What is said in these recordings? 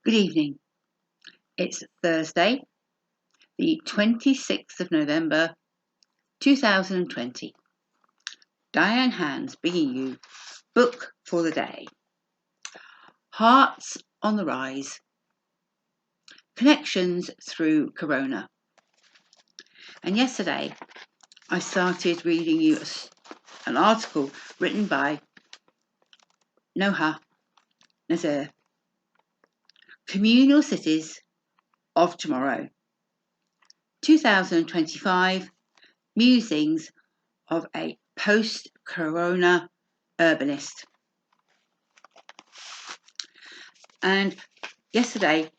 Good evening. It's Thursday, the 26th of November, 2020. Diane Hands bringing you book for the day. Hearts on the Rise. Connections through Corona. And yesterday I started reading you an article written by Noha, Nasser. Communal Cities of Tomorrow. 2025 Musings of a Post-Corona Urbanist. And yesterday,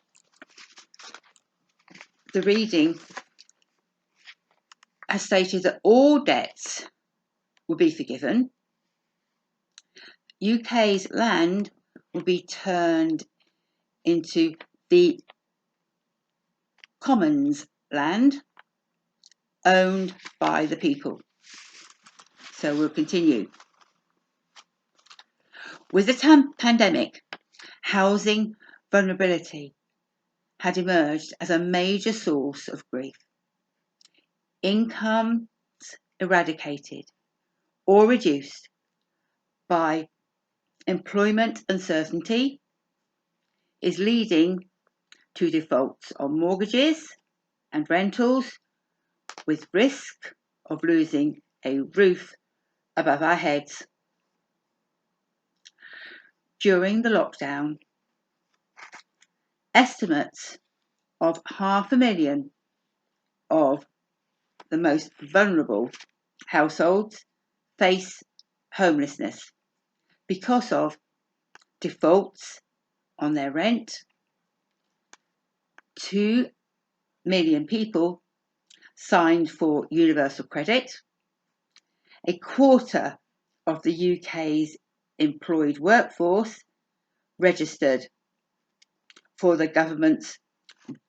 the reading has stated that all debts will be forgiven. UK's land will be turned into the Commons land owned by the people. So we'll continue. With the pandemic, housing vulnerability had emerged as a major source of grief. Incomes eradicated or reduced by employment uncertainty is leading to defaults on mortgages and rentals, with risk of losing a roof above our heads. During the lockdown, estimates of 500,000 of the most vulnerable households face homelessness because of defaults on their rent. 2 million people signed for universal credit. A quarter of the UK's employed workforce registered for the government's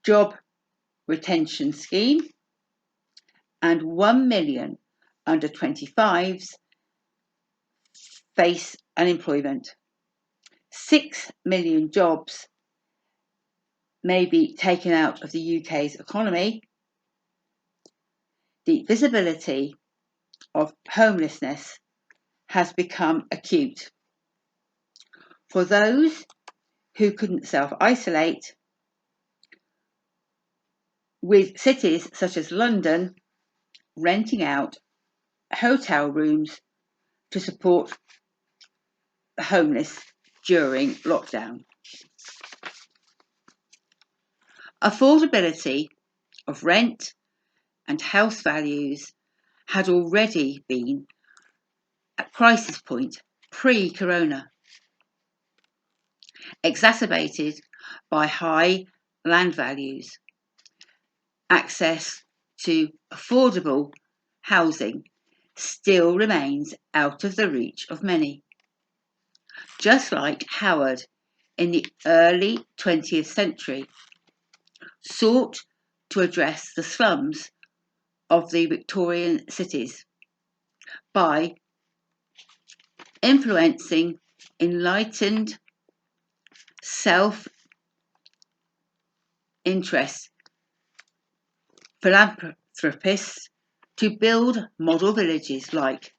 job retention scheme, and 1 million under 25s face unemployment. 6 million jobs may be taken out of the UK's economy. The visibility of homelessness has become acute. For those who couldn't self-isolate, with cities such as London renting out hotel rooms to support the homeless during lockdown. Affordability of rent and house values had already been at crisis point pre-corona, exacerbated by high land values. Access to affordable housing still remains out of the reach of many. Just like Howard in the early 20th century sought to address the slums of the Victorian cities by influencing enlightened self-interest philanthropists to build model villages like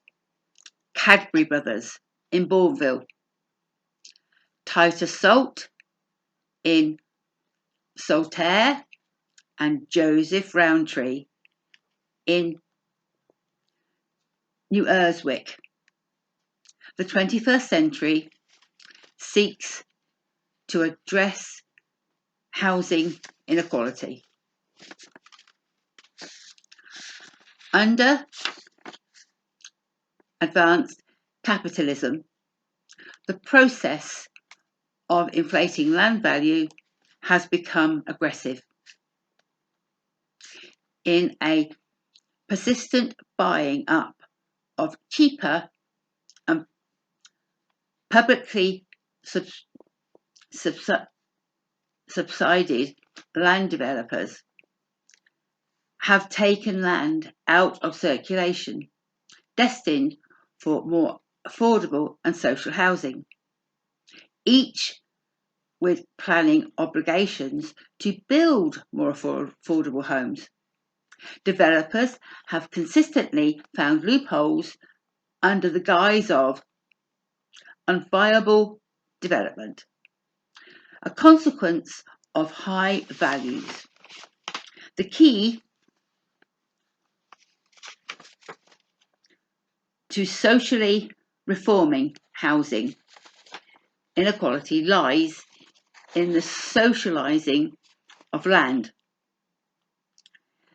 Cadbury Brothers in Bourneville, Titus Salt in Saltaire, and Joseph Rowntree in New Erswick. The 21st century seeks to address housing inequality. Under advanced capitalism, the process of inflating land value has become aggressive. In a persistent buying up of cheaper and publicly subsidized land, developers have taken land out of circulation, destined for more affordable and social housing. Each with planning obligations to build more affordable homes. Developers have consistently found loopholes under the guise of unviable development, a consequence of high values. The key to socially reforming housing inequality lies in the socialising of land,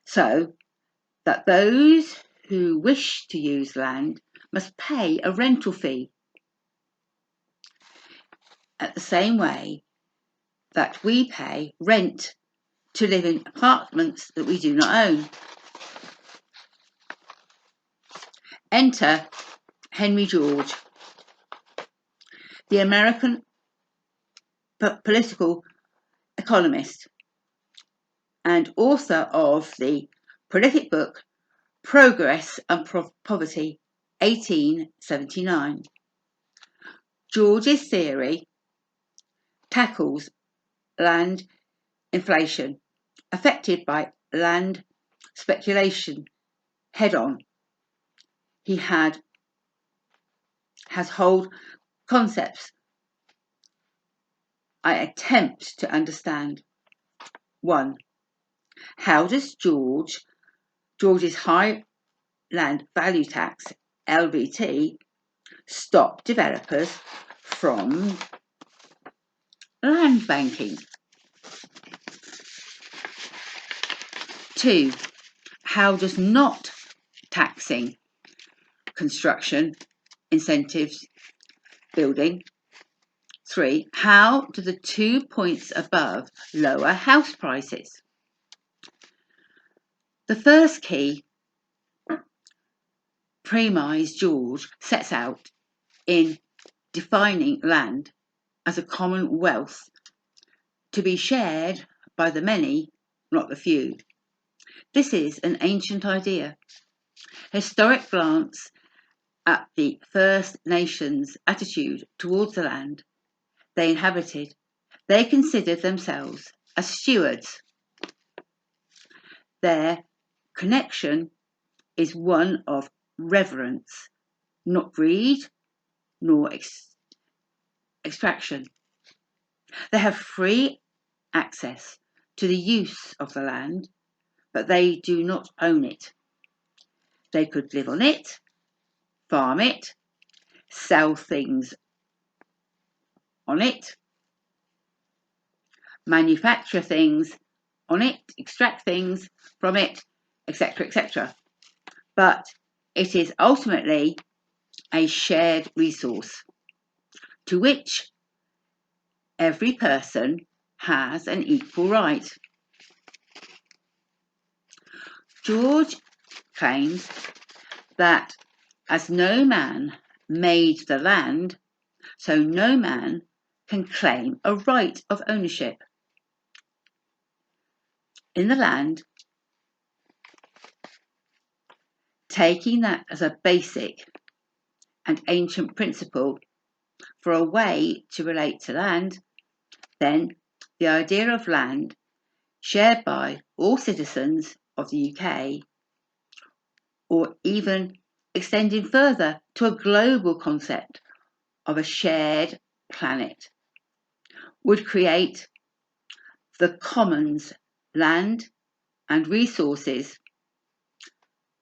so that those who wish to use land must pay a rental fee at the same way that we pay rent to live in apartments that we do not own. Enter Henry George, the American political economist and author of the prolific book Progress and Poverty, 1879. George's theory tackles land inflation affected by land speculation head on. He has hold concepts I attempt to understand. 1. How does George's high land value tax, LVT, stop developers from land banking? 2. How does not taxing construction incentives building? 3. How do the 2 points above lower house prices? The first key premise George sets out in defining land as a common wealth to be shared by the many, not the few. This is an ancient idea. Historic glance at the First Nations' attitude towards the land they inhabited. They considered themselves as stewards. Their connection is one of reverence, not greed nor extraction. They have free access to the use of the land, but they do not own it. They could live on it, farm it, sell things on it, manufacture things on it, extract things from it, etc., etc. But it is ultimately a shared resource to which every person has an equal right. George claims that as no man made the land, so no man can claim a right of ownership in the land, taking that as a basic and ancient principle for a way to relate to land. Then the idea of land shared by all citizens of the UK, or even extending further to a global concept of a shared planet, would create the commons, land and resources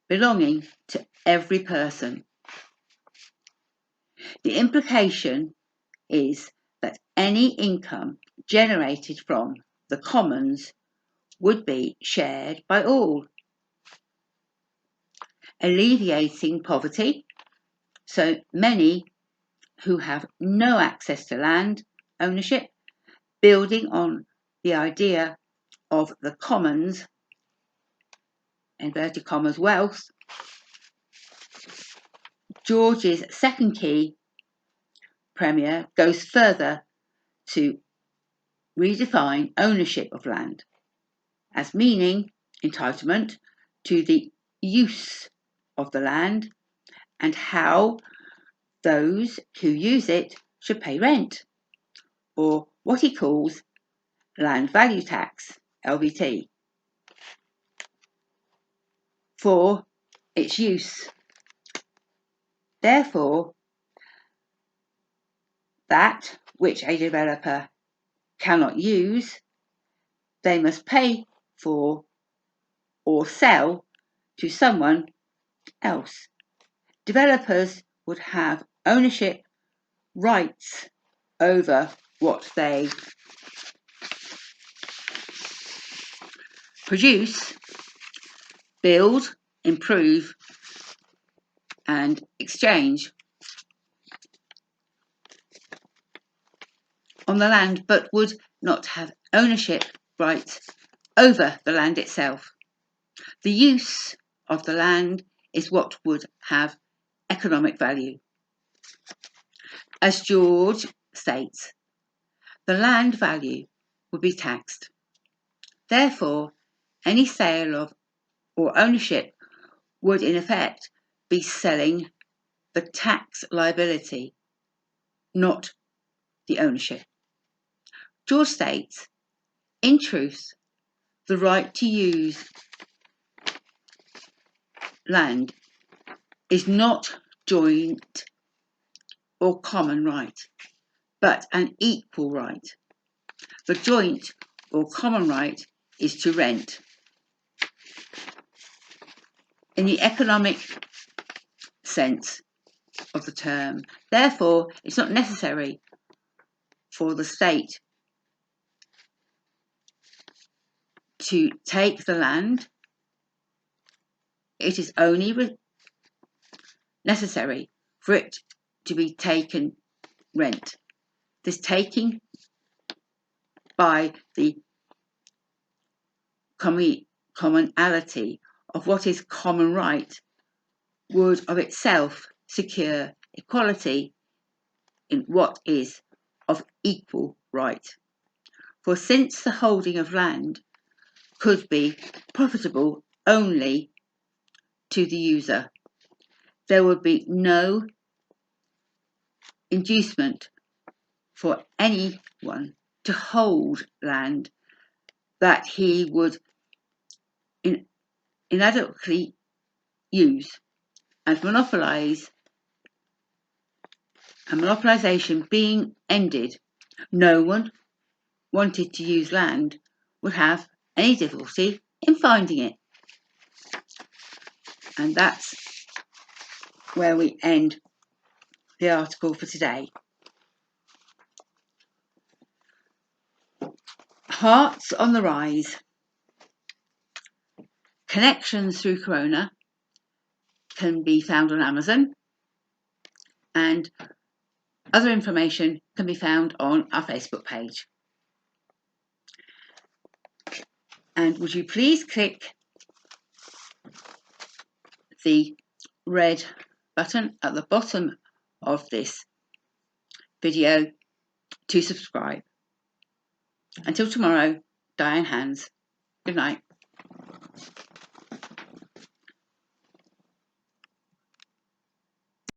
belonging to every person. The implication is that any income generated from the commons would be shared by all, alleviating poverty, so many who have no access to land ownership, building on the idea of the commons, inverted commas, wealth. George's second key premier goes further to redefine ownership of land as meaning entitlement to the use of the land and how those who use it should pay rent or what he calls land value tax, LVT, for its use. Therefore, that which a developer cannot use, they must pay for or sell to someone else. Developers would have ownership rights over what they produce, build, improve, and exchange on the land, but would not have ownership rights over the land itself. The use of the land is what would have economic value. As George states, the land value would be taxed. Therefore, any sale of or ownership would in effect be selling the tax liability, not the ownership. George states, in truth, the right to use land is not joint or common right, but an equal right. The joint or common right is to rent. In the economic sense of the term, therefore, it's not necessary for the state to take the land. It is only necessary for it to be taken rent. This taking by the commonality of what is common right would of itself secure equality in what is of equal right. For since the holding of land could be profitable only to the user, there would be no inducement for anyone to hold land that he would inadequately use and monopolization being ended. No one wanted to use land would have any difficulty in finding it. And that's where we end the article for today. Hearts on the Rise. Connections through Corona can be found on Amazon, and other information can be found on our Facebook page. And would you please click the red button at the bottom of this video to subscribe. Until tomorrow, Diane Hands. Good night.